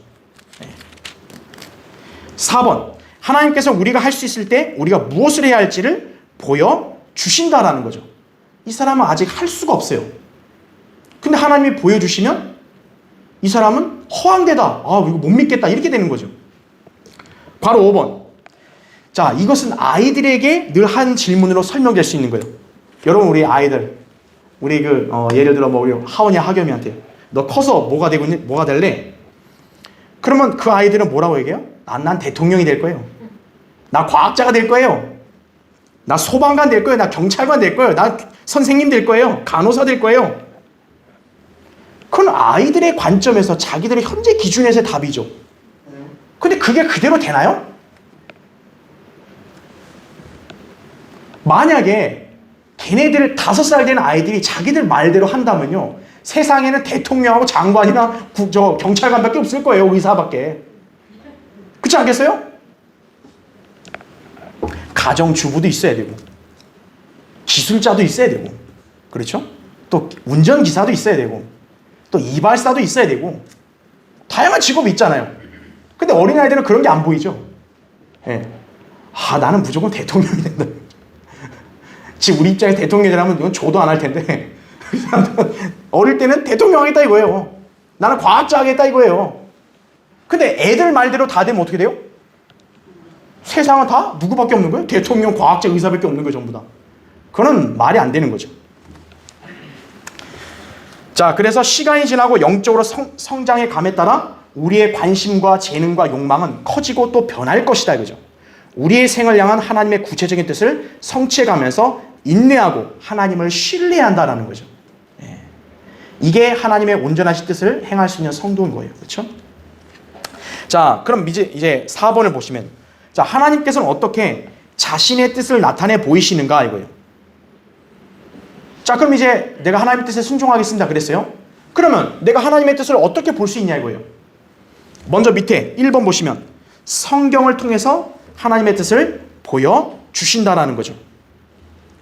4번. 하나님께서 우리가 할 수 있을 때 우리가 무엇을 해야 할지를 보여주신다라는 거죠. 이 사람은 아직 할 수가 없어요. 근데 하나님이 보여주시면 이 사람은 허황되다. 이거 못 믿겠다. 이렇게 되는 거죠. 바로 5번. 자, 이것은 아이들에게 늘 한 질문으로 설명될 수 있는 거예요. 여러분, 우리 아이들, 우리 예를 들어 우리 하원이 하겸이한테 너 커서 뭐가 될래? 그러면 그 아이들은 뭐라고 얘기해요? 난 대통령이 될 거예요. 나 과학자가 될 거예요. 나 소방관 될 거예요. 나 경찰관 될 거예요. 나 선생님 될 거예요. 간호사 될 거예요. 그건 아이들의 관점에서 자기들의 현재 기준에서의 답이죠. 근데 그게 그대로 되나요? 만약에 걔네들 5살 된 아이들이 자기들 말대로 한다면요, 세상에는 대통령하고 장관이나 경찰관밖에 없을 거예요. 의사밖에. 그렇지 않겠어요? 가정주부도 있어야 되고 기술자도 있어야 되고, 그렇죠? 또 운전기사도 있어야 되고 또 이발사도 있어야 되고, 다양한 직업이 있잖아요. 근데 어린아이들은 그런 게 안 보이죠. 예. 나는 무조건 대통령이 된다. 지금 우리 입장에 대통령이라면 이건 조도 안 할 텐데 어릴 때는 대통령 하겠다 이거예요. 나는 과학자 하겠다 이거예요. 근데 애들 말대로 다 되면 어떻게 돼요? 세상은 다 누구밖에 없는 거예요? 대통령, 과학자, 의사밖에 없는 거예요, 전부 다. 그거는 말이 안 되는 거죠. 자, 그래서 시간이 지나고 영적으로 성장의 감에 따라 우리의 관심과 재능과 욕망은 커지고 또 변할 것이다 이거죠. 우리의 생을 향한 하나님의 구체적인 뜻을 성취해가면서 인내하고 하나님을 신뢰한다라는 거죠. 예. 이게 하나님의 온전하신 뜻을 행할 수 있는 성도인 거예요. 그렇죠? 자, 그럼 이제 4번을 보시면, 자, 하나님께서는 어떻게 자신의 뜻을 나타내 보이시는가 이거예요. 자, 그럼 이제 내가 하나님의 뜻에 순종하겠습니다 그랬어요. 그러면 내가 하나님의 뜻을 어떻게 볼 수 있냐 이거예요. 먼저 밑에 1번 보시면 성경을 통해서 하나님의 뜻을 보여주신다라는 거죠.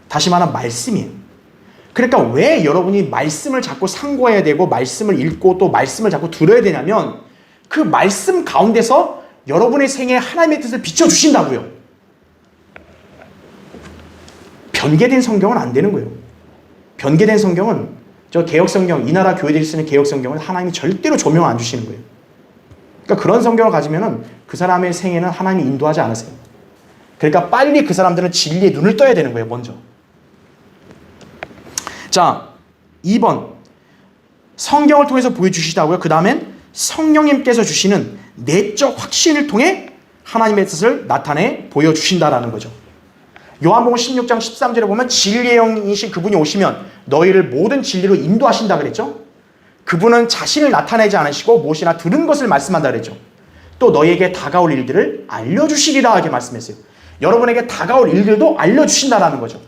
다시 말하면 말씀이에요. 그러니까 왜 여러분이 말씀을 자꾸 상고해야 되고 말씀을 읽고 또 말씀을 자꾸 들어야 되냐면 그 말씀 가운데서 여러분의 생애에 하나님의 뜻을 비춰주신다고요. 변개된 성경은 안 되는 거예요. 변개된 성경은 저 개혁성경, 이 나라 교회들이 쓰는 개혁성경은 하나님이 절대로 조명 안 주시는 거예요. 그러니까 그런 성경을 가지면은 그 사람의 생애는 하나님이 인도하지 않으세요. 그러니까 빨리 그 사람들은 진리에 눈을 떠야 되는 거예요, 먼저. 자, 2번. 성경을 통해서 보여주시다고요. 그 다음엔 성령님께서 주시는 내적 확신을 통해 하나님의 뜻을 나타내 보여주신다라는 거죠. 요한복음 16장 13절에 보면 진리의 영이신 그분이 오시면 너희를 모든 진리로 인도하신다 그랬죠. 그분은 자신을 나타내지 않으시고 무엇이나 들은 것을 말씀한다 그랬죠. 또 너희에게 다가올 일들을 알려주시리라 하게 말씀했어요. 여러분에게 다가올 일들도 알려주신다라는 거죠.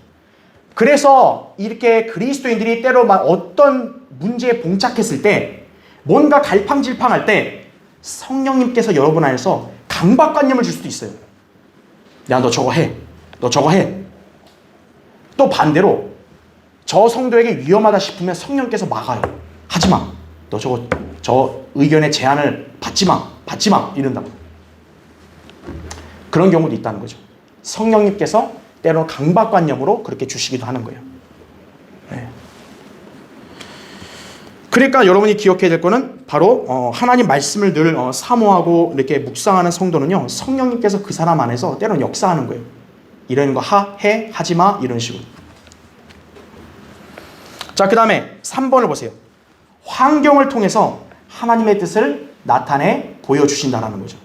그래서 이렇게 그리스도인들이 때로 어떤 문제에 봉착했을 때 뭔가 갈팡질팡할 때 성령님께서 여러분 안에서 강박관념을 줄 수도 있어요. 야, 너 저거 해. 너 저거 해. 또 반대로 저 성도에게 위험하다 싶으면 성령께서 막아요. 하지 마. 너 저 의견의 제안을 받지 마. 이런다고. 그런 경우도 있다는 거죠. 성령님께서 때로는 강박관념으로 그렇게 주시기도 하는 거예요. 네. 그러니까 여러분이 기억해야 될 거는 바로 하나님 말씀을 늘 사모하고 이렇게 묵상하는 성도는요, 성령님께서 그 사람 안에서 때로는 역사하는 거예요. 이런 거 해, 하지 마, 이런 식으로. 자, 그 다음에 3번을 보세요. 환경을 통해서 하나님의 뜻을 나타내 보여주신다는 거죠.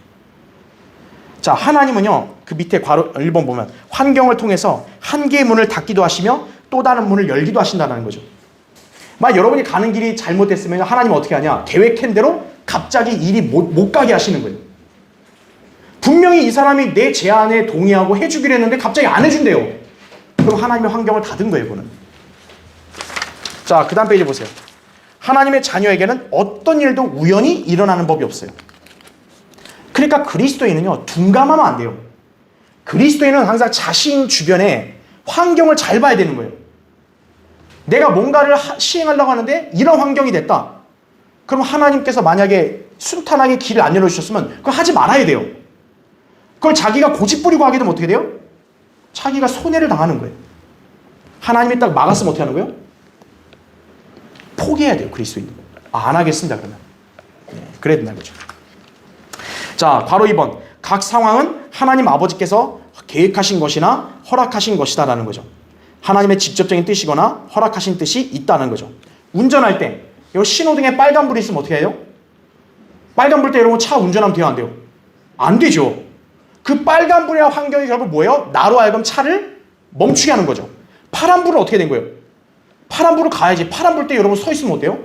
자, 하나님은요, 그 밑에 괄호 1번 보면 환경을 통해서 한 개의 문을 닫기도 하시며 또 다른 문을 열기도 하신다는 거죠. 막 여러분이 가는 길이 잘못됐으면 하나님은 어떻게 하냐? 계획한 대로 갑자기 일이 못 가게 하시는 거예요. 분명히 이 사람이 내 제안에 동의하고 해주기로 했는데 갑자기 안 해준대요. 그럼 하나님의 환경을 닫은 거예요, 그거는. 자, 그 다음 페이지 보세요. 하나님의 자녀에게는 어떤 일도 우연히 일어나는 법이 없어요. 그러니까 그리스도인은요, 둔감하면 안 돼요. 그리스도인은 항상 자신 주변에 환경을 잘 봐야 되는 거예요. 내가 뭔가를 시행하려고 하는데 이런 환경이 됐다. 그럼 하나님께서 만약에 순탄하게 길을 안 열어주셨으면 그걸 하지 말아야 돼요. 그걸 자기가 고집 부리고 하게 되면 어떻게 돼요? 자기가 손해를 당하는 거예요. 하나님이 딱 막았으면 어떻게 하는 거예요? 포기해야 돼요, 그리스도인. 안 하겠습니다, 그러면. 그래야 된다는 거죠. 자, 괄호 2번. 각 상황은 하나님 아버지께서 계획하신 것이나 허락하신 것이다라는 거죠. 하나님의 직접적인 뜻이거나 허락하신 뜻이 있다는 거죠. 운전할 때, 이 신호등에 빨간불이 있으면 어떻게 해요? 빨간불 때 여러분 차 운전하면 돼요, 안 돼요? 안 되죠. 그 빨간불이나 환경이 결국 뭐예요? 나로 하여금 차를 멈추게 하는 거죠. 파란불은 어떻게 된 거예요? 파란불을 가야지. 파란불 때 여러분 서 있으면 어때요?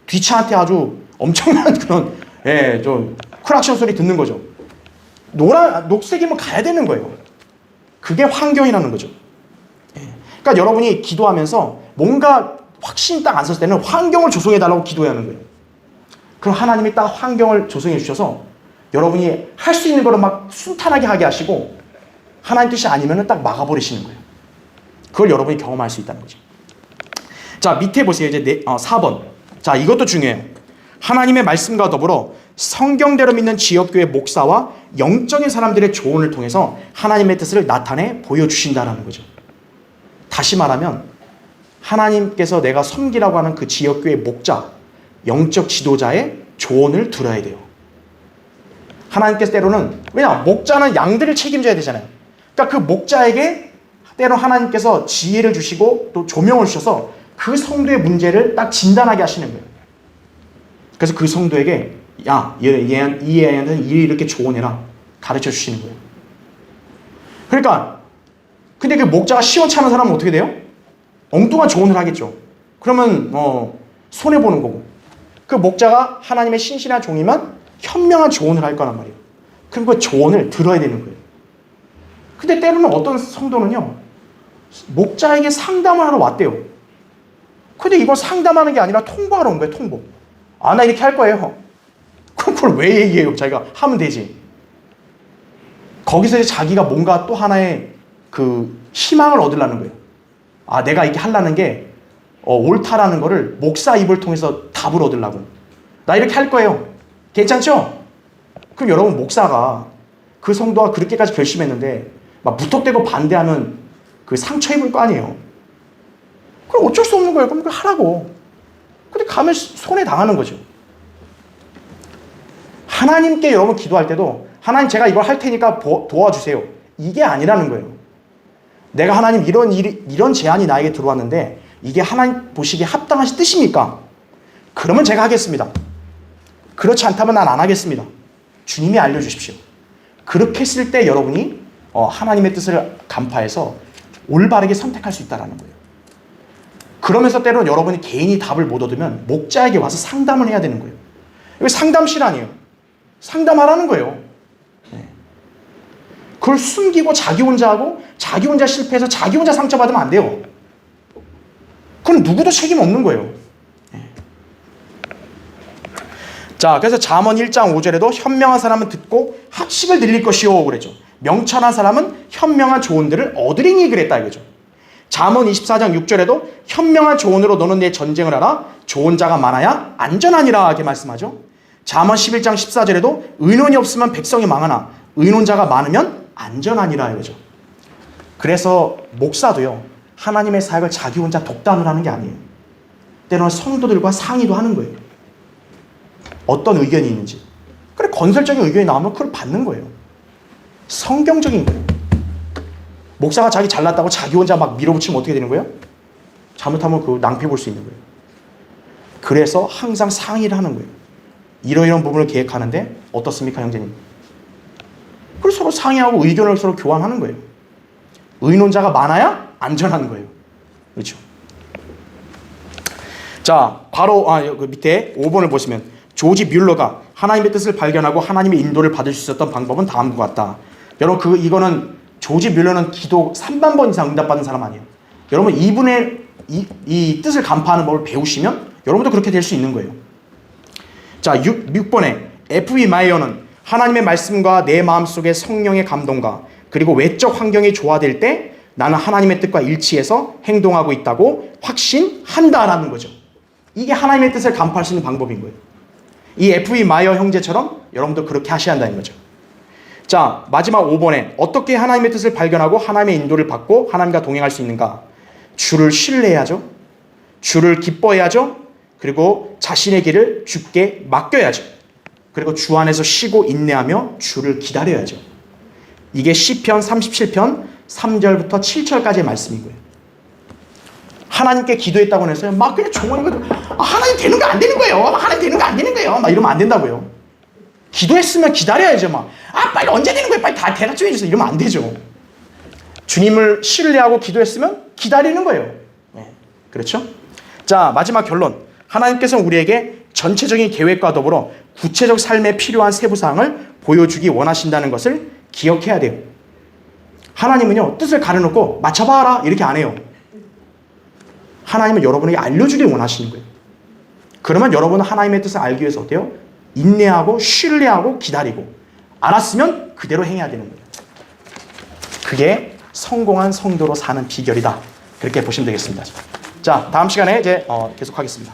뒷차한테 아주 엄청난 그런, 좀 크락션 소리 듣는 거죠. 녹색이면 가야 되는 거예요. 그게 환경이라는 거죠. 그러니까 여러분이 기도하면서 뭔가 확신이 딱 안 섰을 때는 환경을 조성해달라고 기도해야 하는 거예요. 그럼 하나님이 딱 환경을 조성해 주셔서 여러분이 할 수 있는 거를 막 순탄하게 하게 하시고 하나님 뜻이 아니면 딱 막아버리시는 거예요. 그걸 여러분이 경험할 수 있다는 거죠. 자, 밑에 보세요. 이제 4번. 자, 이것도 중요해요. 하나님의 말씀과 더불어 성경대로 믿는 지역교회 목사와 영적인 사람들의 조언을 통해서 하나님의 뜻을 나타내 보여주신다는 거죠. 다시 말하면 하나님께서 내가 섬기라고 하는 그 지역교회 목자, 영적 지도자의 조언을 들어야 돼요. 하나님께서 때로는, 왜냐? 목자는 양들을 책임져야 되잖아요. 그러니까 그 목자에게 때로 하나님께서 지혜를 주시고 또 조명을 주셔서 그 성도의 문제를 딱 진단하게 하시는 거예요. 그래서 그 성도에게 야, 이 애한테는 이렇게 조언해라, 가르쳐 주시는 거예요. 그러니까 근데 그 목자가 시원찮은 사람은 어떻게 돼요? 엉뚱한 조언을 하겠죠. 그러면 손해보는 거고, 그 목자가 하나님의 신실한 종이면 현명한 조언을 할 거란 말이에요. 그럼 그 조언을 들어야 되는 거예요. 근데 때로는 어떤 성도는요, 목자에게 상담을 하러 왔대요. 근데 이건 상담하는 게 아니라 통보하러 온 거예요. 통보. 아, 나 이렇게 할 거예요. 그럼 그걸 왜 얘기해요? 자기가 하면 되지. 거기서 자기가 뭔가 또 하나의 그 희망을 얻으려는 거예요. 아, 내가 이렇게 하려는 게 옳다라는 거를 목사 입을 통해서 답을 얻으려고. 나 이렇게 할 거예요. 괜찮죠? 그럼 여러분, 목사가 그 성도가 그렇게까지 결심했는데 막 무턱대고 반대하면 그 상처 입을 거 아니에요. 그럼 어쩔 수 없는 거예요. 그럼 그걸 하라고. 근데 가면 손해 당하는 거죠. 하나님께 여러분 기도할 때도 하나님, 제가 이걸 할 테니까 도와주세요, 이게 아니라는 거예요. 내가 하나님 이런 제안이 나에게 들어왔는데 이게 하나님 보시기에 합당하신 뜻입니까? 그러면 제가 하겠습니다. 그렇지 않다면 난 안 하겠습니다. 주님이 알려주십시오. 그렇게 했을 때 여러분이 하나님의 뜻을 간파해서 올바르게 선택할 수 있다는 거예요. 그러면서 때로는 여러분이 개인이 답을 못 얻으면 목자에게 와서 상담을 해야 되는 거예요. 이거 상담실 아니에요. 상담하라는 거예요. 그걸 숨기고 자기 혼자 하고 자기 혼자 실패해서 자기 혼자 상처받으면 안 돼요. 그건 누구도 책임 없는 거예요. 자, 그래서 잠언 1장 5절에도 현명한 사람은 듣고 학식을 늘릴 것이요 그랬죠. 명철한 사람은 현명한 조언들을 얻으리니 그랬다 이거죠. 잠언 24장 6절에도 현명한 조언으로 너는 내 전쟁을 하라, 좋은 자가 많아야 안전하니라 이렇게 말씀하죠. 잠언 11장 14절에도 의논이 없으면 백성이 망하나 의논자가 많으면 안전하니라 이거죠. 그래서 목사도요, 하나님의 사역을 자기 혼자 독단을 하는 게 아니에요. 때로는 성도들과 상의도 하는 거예요. 어떤 의견이 있는지. 그래, 건설적인 의견이 나오면 그걸 받는 거예요. 성경적인 거예요. 목사가 자기 잘났다고 자기 혼자 막 밀어붙이면 어떻게 되는 거예요? 잘못하면 그 낭패 볼 수 있는 거예요. 그래서 항상 상의를 하는 거예요. 이런 부분을 계획하는데 어떻습니까, 형제님? 그래서 서로 상의하고 의견을 서로 교환하는 거예요. 의논자가 많아야 안전한 거예요. 그렇죠? 자, 바로 그 밑에 5번을 보시면 조지 뮬러가 하나님의 뜻을 발견하고 하나님의 인도를 받을 수 있었던 방법은 다음과 같다. 여러분, 이거는 조지 뮬러는 기도 3만 번 이상 응답받은 사람 아니에요. 여러분, 이분의 이 뜻을 간파하는 법을 배우시면 여러분도 그렇게 될 수 있는 거예요. 자, 6번에 F.B. 마이어는 하나님의 말씀과 내 마음속의 성령의 감동과 그리고 외적 환경이 조화될 때 나는 하나님의 뜻과 일치해서 행동하고 있다고 확신한다라는 거죠. 이게 하나님의 뜻을 간파할 수 있는 방법인 거예요. 이 F.B. 마이어 형제처럼 여러분도 그렇게 하셔야 한다는 거죠. 자, 마지막 5번에 어떻게 하나님의 뜻을 발견하고 하나님의 인도를 받고 하나님과 동행할 수 있는가? 주를 신뢰해야죠. 주를 기뻐해야죠. 그리고 자신의 길을 주께 맡겨야죠. 그리고 주 안에서 쉬고 인내하며 주를 기다려야죠. 이게 시편 37편 3절부터 7절까지의 말씀인 거예요. 하나님께 기도했다고 해서요, 막 그냥 종원이 하나님 되는 거 안 되는 거예요. 하나님 되는 거 안 되는 거예요. 막 이러면 안 된다고요. 기도했으면 기다려야죠. 막 빨리 언제 되는 거예요. 빨리 다 대답 좀 해주세요. 이러면 안 되죠. 주님을 신뢰하고 기도했으면 기다리는 거예요. 네, 그렇죠? 자, 마지막 결론. 하나님께서는 우리에게 전체적인 계획과 더불어 구체적 삶에 필요한 세부사항을 보여주기 원하신다는 것을 기억해야 돼요. 하나님은요, 뜻을 가려놓고 맞춰봐라 이렇게 안 해요. 하나님은 여러분에게 알려주길 원하시는 거예요. 그러면 여러분은 하나님의 뜻을 알기 위해서 어때요? 인내하고 신뢰하고 기다리고 알았으면 그대로 행해야 되는 거예요. 그게 성공한 성도로 사는 비결이다. 그렇게 보시면 되겠습니다. 자, 다음 시간에 이제 계속하겠습니다.